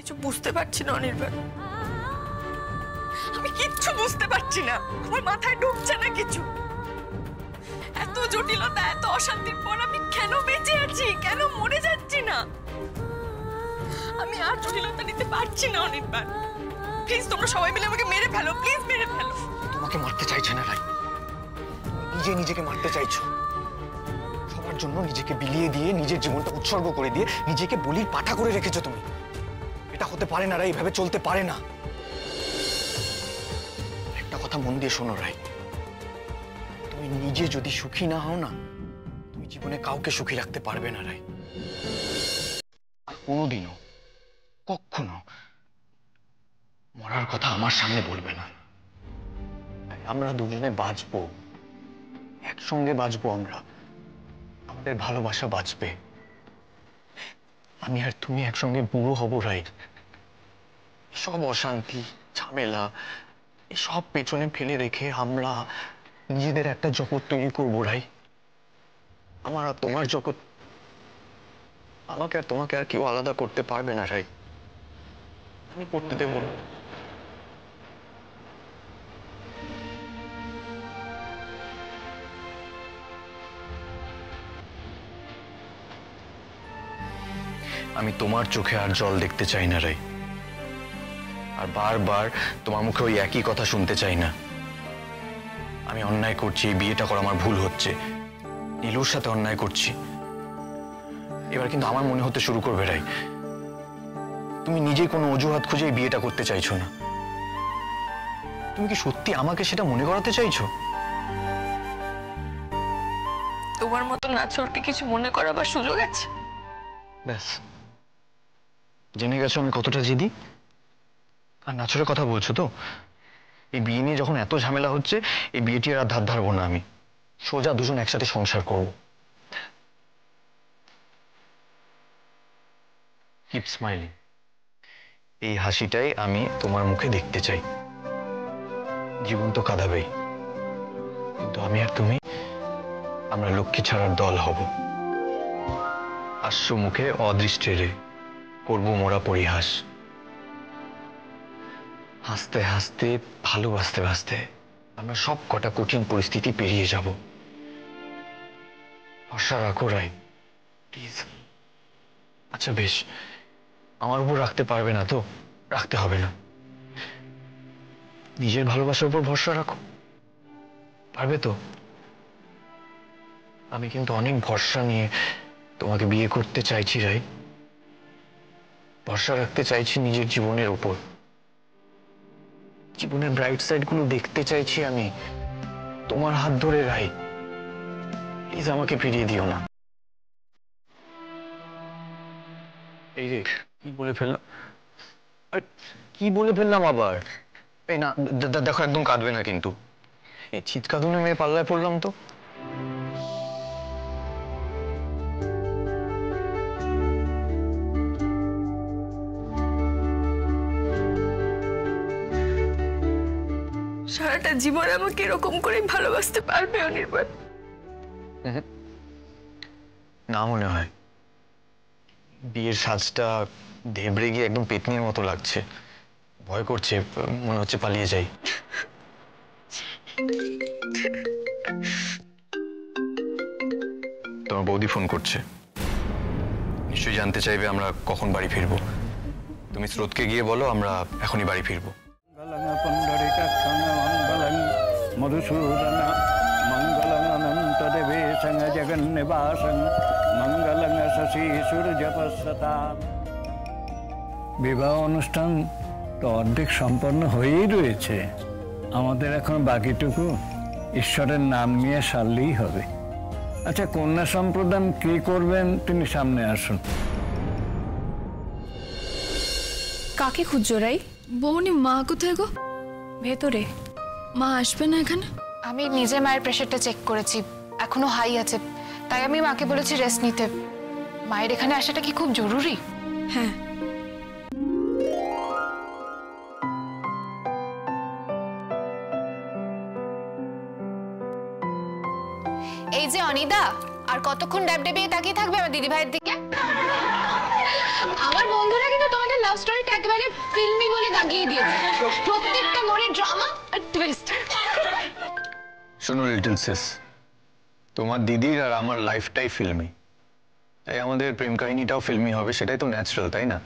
কিছু বুঝতে পারছি না অনির্বাণ, আমি কিচ্ছু বুঝতে পারছি না, আমার মাথায় ঢুকছে না কিছু। এত জটিলতা, এত অশান্তির পর আমি কেন বেঁচে আছি, কেন মরে যাচ্ছি না? আমি আর জটিলতা নিতে পারছি না অনির্বাণ। প্লিজ তোমরা সবাই মিলে আমাকে মেরে ফেলো, প্লিজ মেরে ফেলো। তোমাকে মারতে চাইছে না রাই, নিজেকে মারতে চাইছো। সবার জন্য নিজেকে বিলিয়ে দিয়ে, নিজের জীবনটা উৎসর্গ করে দিয়ে নিজেকে বলির পাঠা করে রেখেছো তুমি। এটা হতে পারে না রাই, এইভাবে চলতে পারে না। একটা কথা মন দিয়ে শোনো রাই, তুমি নিজে যদি সুখী না হও না, তুমি জীবনে কাউকে সুখী রাখতে পারবে না রাই। কোনোদিনও কখনো মরার কথা আমার সামনে বলবে না। আমরা দুজনে বাঁচবো, একসঙ্গে বাঁচবো, আমরা আমাদের ভালোবাসা বাঁচবে। আমি আর তুমি একসঙ্গে বুড়ো হব রাই। সব অশান্তি, ঝামেলা সব পেছনে ফেলে রেখে আমরা নিজেদের একটা জগৎ তৈরি করবো রাই। আমার আর তোমার জগৎ, আমাকে আর তোমাকে আর কেউ আলাদা করতে পারবে না রাই। আমি করতে দেবো না। আমি তোমার চোখে আর জল দেখতে চাই না রাই, আর বারবার তোমার মুখে ওই একই কথা শুনতে চাই না। আমি অন্যায় করছি, এই বিয়েটা করা আমার ভুল হচ্ছে, নীলুর সাথে অন্যায় করছি। এবার কিন্তু আমার মনে হতে শুরু করবে রাই, তুমি নিজেই কোনো অজুহাত খুঁজে এই বিয়েটা করতে চাইছো না। তুমি কি সত্যি আমাকে সেটা মনে করাতে চাইছো? তোমার মতো নাছরকে কিছু মনে করাবার সুযোগ আছে? ব্যাস, জেনে গেছো আমি কতটা জিদি। আর নাছরের কথা বলছো তো? এই বিয়ে নিয়ে যখন এত ঝামেলা হচ্ছে, এই বিয়েটি আর ধার ধারবো না আমি। সোজা দুজন একসাথে সংসার করবো। Keep smiling. এই হাসিটাই আমি তোমার মুখে দেখতে চাই। জীবন তো কাঁদাবেই, কিন্তু আমি আর তুমি, আমরা লক্ষ্মী ছাড়ার দল হব। হাস্য মুখে অদৃষ্টে রে করবো মোরা পরিহাস। হাসতে হাসতে, ভালোবাসতে বাসতে আমরা সব কটা কঠিন পরিস্থিতি পেরিয়ে যাব। ভরসা রাখো রাই, প্লিজ। আচ্ছা বেশ, আমার উপর রাখতে পারবে না তো? রাখতে হবে না। নিজের ভালোবাসার উপর ভরসা রাখো, পারবে তো? আমি কিন্তু অনেক ভরসা নিয়ে তোমাকে বিয়ে করতে চাইছি রাই। ভরসা রাখতে চাইছি নিজের জীবনের উপর, জীবনের ব্রাইট সাইড গুলো দেখতে চাইছি আমি তোমার হাত ধরে রাই। প্লিজ আমাকে ফিরিয়ে দিও না। এই রে, কি বলে ফেললাম, কি বলে ফেললাম আবার? এই না, দেখো একদম কাঁদবে না কিন্তু। এই চিৎকাদুনে মেয়ে পাল্লায় পড়লাম তো। সারাটা জীবন আমাকে এরকম করে ভালোবাসতে পারবে অনির্বাণ? না মনে হয়। বিয়ের সাজটা ধেবড়ে গিয়ে একদম পেতনির মতো লাগছে, ভয় করছে, মনে হচ্ছে পালিয়ে যাই। তোমার বৌদি ফোন করছে, নিশ্চয়ই জানতে চাইবে আমরা কখন বাড়ি ফিরবো। তুমি স্রোতকে গিয়ে বলো আমরা এখনই বাড়ি ফিরবো। মধুসূদন মঙ্গলং অনন্ত দেবেশং জগন্নিবাসং মঙ্গলং শশী সূর্যপস্যতা। বিবাহ অনুষ্ঠান তো অর্ধেক সম্পন্ন হয়েই রয়েছে, আমাদের এখন বাকিটুকু ঈশ্বরের নাম নিয়ে সারলেই হবে। আচ্ছা, কন্যা সম্প্রদান কে করবেন তিনি সামনে আসুন। কাকে খুঁজছো রাই? বৌনি, মা কোথায় গো? ভেতরে। মা আসবে না এখানে? আমি নিজে মায়ের প্রেশারটা চেক করেছি, এখনো হাই আছে, তাই আমি মাকে বলেছি রেস্ট নিতে। মায়ের এখানে আসাটা কি খুব জরুরি? হ্যাঁ। এই যে অনিদা, আর কতক্ষণ ড্যাব ডেবিয়ে তাকিয়ে থাকবে আমার দিদি ভাইয়ের দিকে? আমার বন্ধুরা কিন্তু তোমাদের লাভ স্টোরিটা একেবারে ফিল্মি বলে দাগিয়ে দিয়েছে, প্রত্যেকটা মোড়ে ড্রামা আর টুইস্ট। শোনো লিটল সিস, তোমার দিদির আর আমার লাইফটাই ফিল্মি, তাই আমাদের প্রেম কাহিনীটাও ফিল্মি হবে, সেটাই তো ন্যাচারাল, তাই না?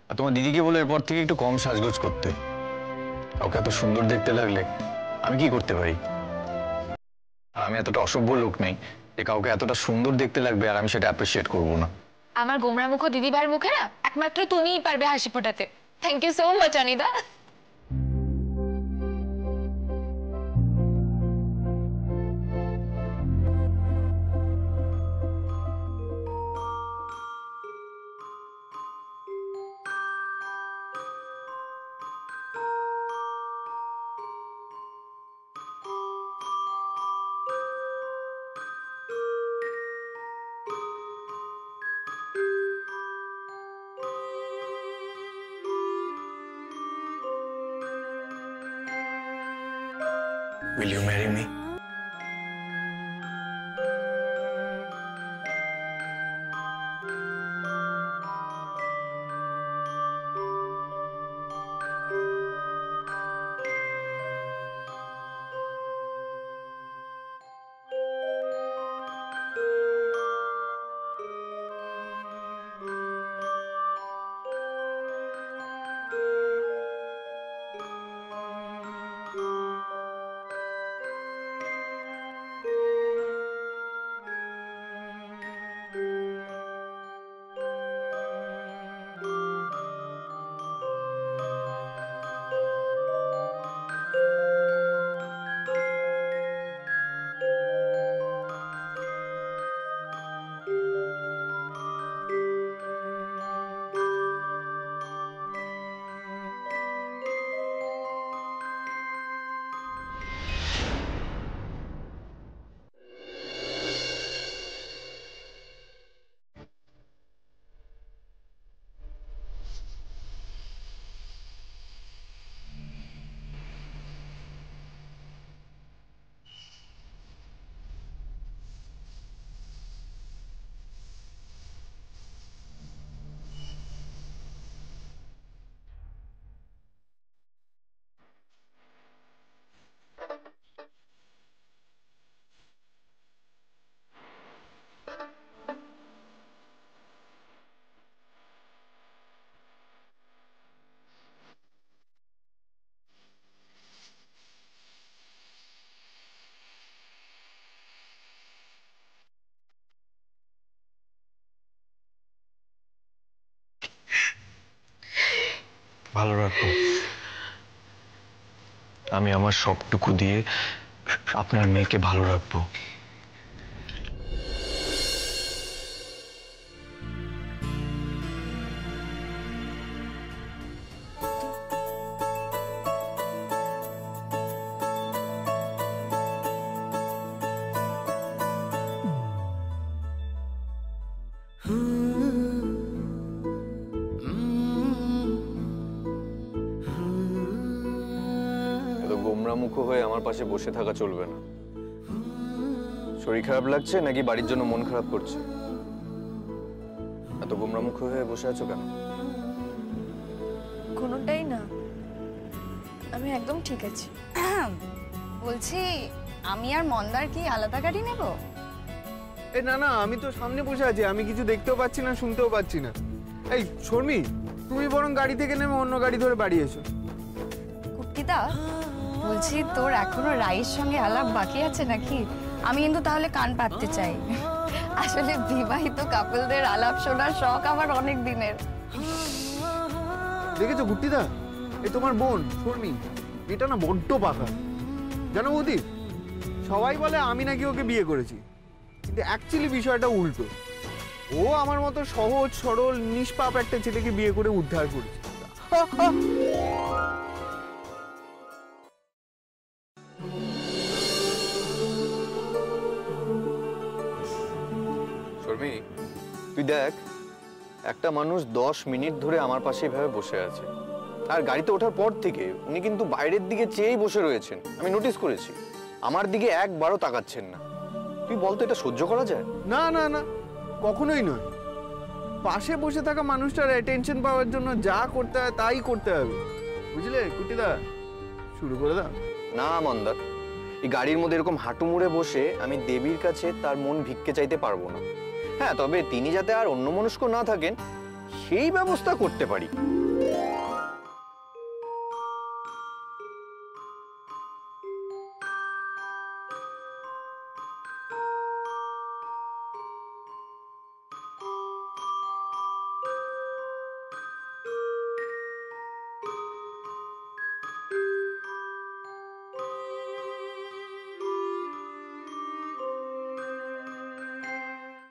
আর তোমার দিদিকে বলে এরপর থেকে একটু কম সাজগোজ করতে। কাউকে এত সুন্দর দেখতে লাগলে আমি কি করতে পারি? আমি এতটা অসভ্য লোক নেই যে কাউকে এতটা সুন্দর দেখতে লাগবে আর আমি সেটা অ্যাপ্রিসিয়েট করবো না। আমার গোমরা মুখ দিদি ভাইয়ের মুখে না একমাত্র তুমিই পারবে হাসি ফোটাতে। থ্যাংক ইউ সো মাচ অনিদা। Will you marry me? ভালো রাখবো। আমি আমার সবটুকু দিয়ে আপনার মেয়েকে ভালো রাখবো। গোমরামুখ হয়ে আমার পাশে বসে থাকা চলবে না। শরীর খারাপ লাগছে নাকি বাড়ির জন্য মন খারাপ করছে? এত গোমরামুখ হয়ে বসে আছো কেন? কোনোটাই না, আমি একদম ঠিক আছি। বলছি আমি আর মন্দার কি আলাদা গাড়ি নেব? এ না না, আমি তো সামনে বসে আছি, আমি কিছু দেখতেও পাচ্ছি না, শুনতেও পাচ্ছি না। এই শর্মি, তুমি বরং গাড়ি থেকে নেমে অন্য গাড়ি ধরে বাড়ি এসো। কুটকিদা, বলছি তোর এখনো রাইয়ের সঙ্গে আলাপ বাকি আছে নাকি? আমি কিন্তু তাহলে কান পাততে চাই। আসলে বিবাহিত কাপলদের আলাপ শোনার শখ আমার অনেক দিনের। দেখেছো গুট্টিদা, এই তোমার বোন শর্মি, এটা না বড্ড পাকা। জানো বৌদি, সবাই বলে আমি নাকি ওকে বিয়ে করেছি, কিন্তু অ্যাকচুয়ালি বিষয়টা উল্টো। ও আমার মতো সহজ সরল নিষ্পাপ একটা ছেলেকে বিয়ে করে উদ্ধার করেছে। শর্মি, তুই দেখ, একটা মানুষ 10 মিনিট ধরে আমার পাশে এভাবে বসে আছে, আর গাড়িতে ওঠার পর থেকে উনি কিন্তু বাইরের দিকে চেয়েই বসে রয়েছেন। আমি নোটিস করেছি, আমার দিকে একবারও তাকাচ্ছেন না। তুই বলতো এটা সহ্য করা যায়? না না না, কখনোই নয়। পাশে বসে থাকা মানুষটার অ্যাটেনশন পাওয়ার জন্য যা করতে হয় তাই করতে হবে, বুঝলে কুটিদা? শুরু করে দাও। না মন্দার, এই গাড়ির মধ্যে এরকম হাঁটু মুড়ে বসে আমি দেবীর কাছে তার মন ভিক্ষে চাইতে পারবো না। হ্যাঁ, তবে তিনি যাতে আর অন্যমনস্ক না থাকেন সেই ব্যবস্থা করতে পারি।